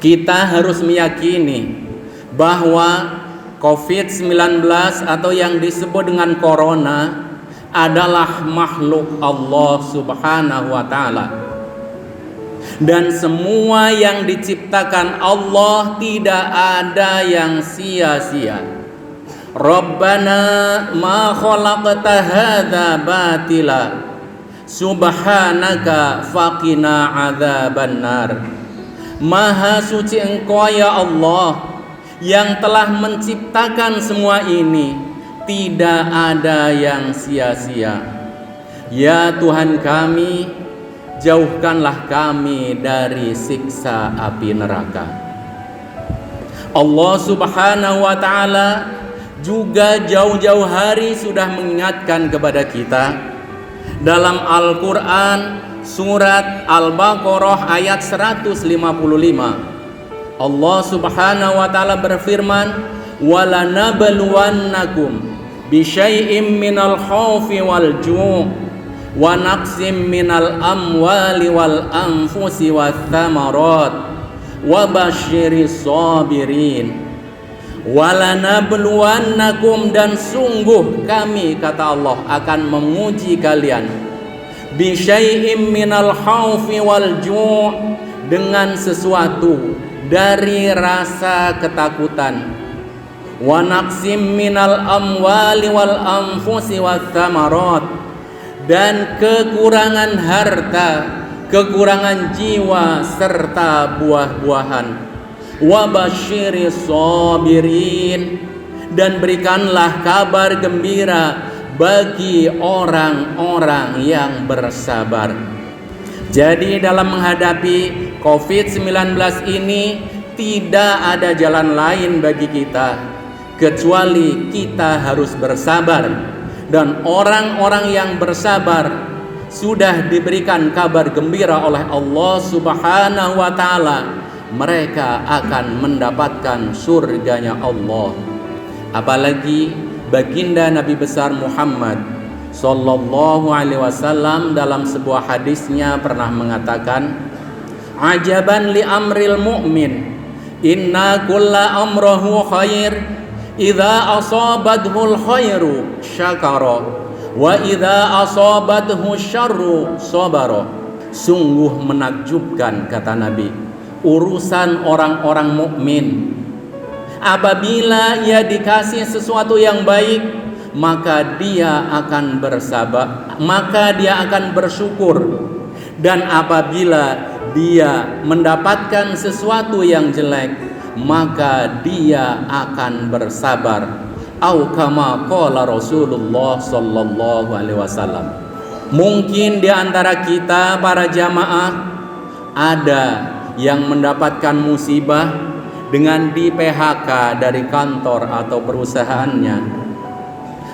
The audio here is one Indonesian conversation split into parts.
Kita harus meyakini bahwa COVID-19 atau yang disebut dengan corona adalah makhluk Allah Subhanahu wa ta'ala. Dan semua yang diciptakan Allah tidak ada yang sia-sia. Rabbana ma khalaqta hadza batila subhanaka faqina adzabannar. Maha suci Engkau ya Allah yang telah menciptakan semua ini, tidak ada yang sia-sia. Ya Tuhan kami, jauhkanlah kami dari siksa api neraka. Allah Subhanahu wa ta'ala juga jauh-jauh hari sudah mengingatkan kepada kita dalam Al-Quran surat Al-Baqarah ayat 155. Allah Subhanahu wa ta'ala berfirman, "Walanabluwannakum bisyai'im minal khaufi wal ju' wa naqsim minal amwali wal anfusi wath thamarat wa basyiris sabirin." Walanabluwannakum, dan sungguh kami, kata Allah, akan menguji kalian, bisyai'im minal khaufi wal ju', dengan sesuatu dari rasa ketakutan, wa naqsim minal amwali wal anfusi wath thamarat, dan kekurangan harta, kekurangan jiwa serta buah-buahan. Wa basyiris sabirin, dan berikanlah kabar gembira bagi orang-orang yang bersabar. Jadi dalam menghadapi COVID-19 ini tidak ada jalan lain bagi kita kecuali kita harus bersabar. Dan orang-orang yang bersabar sudah diberikan kabar gembira oleh Allah Subhanahu wa ta'ala, mereka akan mendapatkan surganya Allah. Apalagi baginda Nabi besar Muhammad sallallahu alaihi wasallam dalam sebuah hadisnya pernah mengatakan, "Ajaban li amril mu'min, inna kulla amrahu khair, idza asabathul khairu syakara, wa idza asabathu syarru sabara." Sungguh menakjubkan, kata Nabi, urusan orang-orang mukmin. Apabila ia dikasih sesuatu yang baik, maka dia akan bersabar, maka dia akan bersyukur. Dan apabila dia mendapatkan sesuatu yang jelek, maka dia akan bersabar. Au kama qala Rasulullah sallallahu alaihi wasallam. Mungkin di antara kita para jamaah ada yang mendapatkan musibah dengan di PHK dari kantor atau perusahaannya,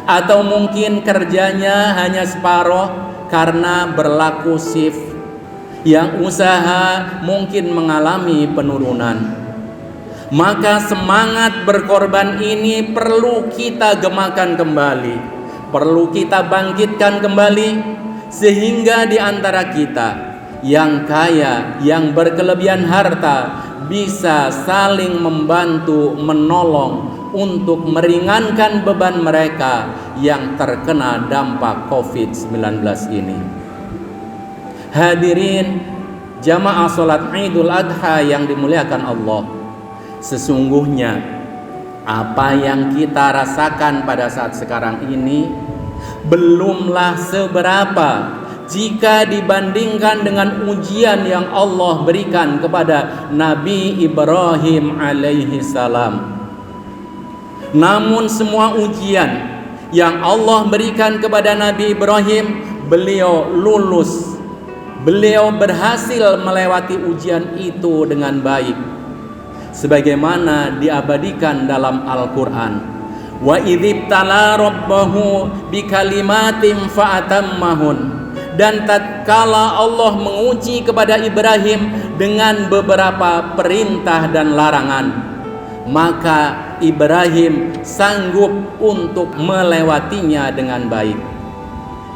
atau mungkin kerjanya hanya separuh karena berlaku shift, yang usaha mungkin mengalami penurunan. Maka semangat berkorban ini perlu kita gemakan kembali, perlu kita bangkitkan kembali, sehingga di antara kita yang kaya, yang berkelebihan harta, bisa saling membantu, menolong untuk meringankan beban mereka yang terkena dampak COVID-19 ini. Hadirin jamaah salat Idul Adha yang dimuliakan Allah, sesungguhnya apa yang kita rasakan pada saat sekarang ini belumlah seberapa jika dibandingkan dengan ujian yang Allah berikan kepada Nabi Ibrahim alaihi salam. Namun semua ujian yang Allah berikan kepada Nabi Ibrahim, beliau lulus, beliau berhasil melewati ujian itu dengan baik, sebagaimana diabadikan dalam Al-Quran. Wa idzibtala rabbahu bikalimatin fa'atammahun. Dan tatkala Allah menguji kepada Ibrahim dengan beberapa perintah dan larangan, maka Ibrahim sanggup untuk melewatinya dengan baik.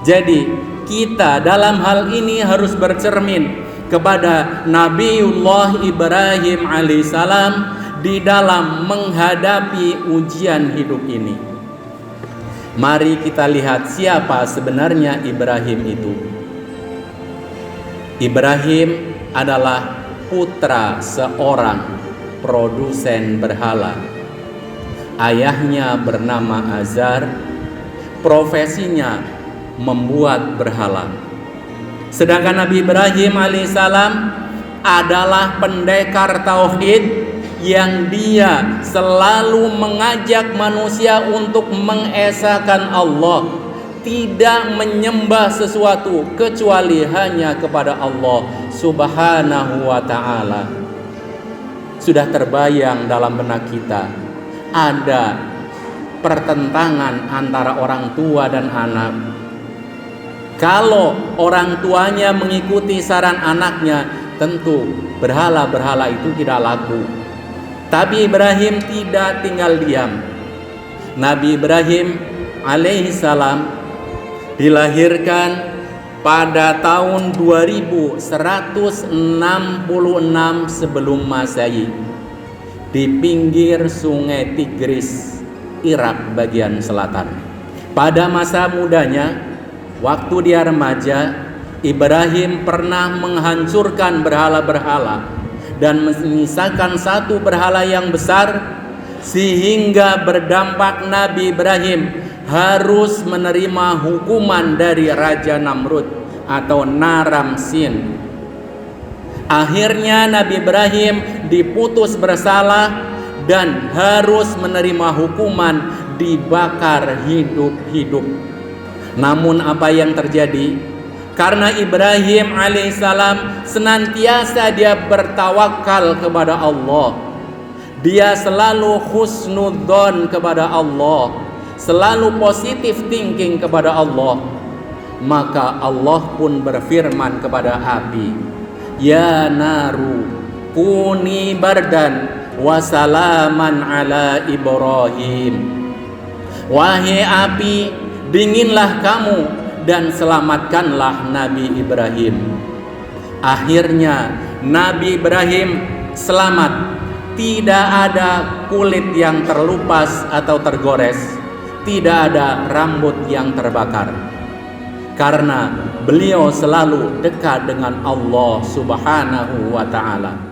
Jadi kita dalam hal ini harus bercermin kepada Nabiullah Ibrahim alaihissalam di dalam menghadapi ujian hidup ini. Mari kita lihat siapa sebenarnya Ibrahim itu. Ibrahim adalah putra seorang produsen berhala. Ayahnya bernama Azar, profesinya membuat berhala. Sedangkan Nabi Ibrahim alaihissalam adalah pendekar tauhid yang dia selalu mengajak manusia untuk mengesahkan Allah, tidak menyembah sesuatu kecuali hanya kepada Allah Subhanahu wa ta'ala. Sudah terbayang dalam benak kita ada pertentangan antara orang tua dan anak. Kalau orang tuanya mengikuti saran anaknya, tentu berhala-berhala itu tidak laku. Tapi Ibrahim tidak tinggal diam. Nabi Ibrahim alaihissalam dilahirkan pada tahun 2166 sebelum Masehi di pinggir sungai Tigris, Irak bagian selatan. Pada masa mudanya, waktu dia remaja, Ibrahim pernah menghancurkan berhala-berhala dan menyisakan satu berhala yang besar, sehingga berdampak Nabi Ibrahim harus menerima hukuman dari Raja Namrud atau Naram-Sin. Akhirnya Nabi Ibrahim diputus bersalah dan harus menerima hukuman dibakar hidup-hidup. Namun apa yang terjadi? Karena Ibrahim alaihissalam senantiasa dia bertawakal kepada Allah. Dia selalu husnudzon kepada Allah, selalu positive thinking kepada Allah. Maka Allah pun berfirman kepada api, "Ya naru kuni bardan wa salaman ala Ibrahim." Wahai api, dinginlah kamu dan selamatkanlah Nabi Ibrahim. Akhirnya Nabi Ibrahim selamat. Tidak ada kulit yang terlupas atau tergores, tidak ada rambut yang terbakar, karena beliau selalu dekat dengan Allah Subhanahu wa ta'ala.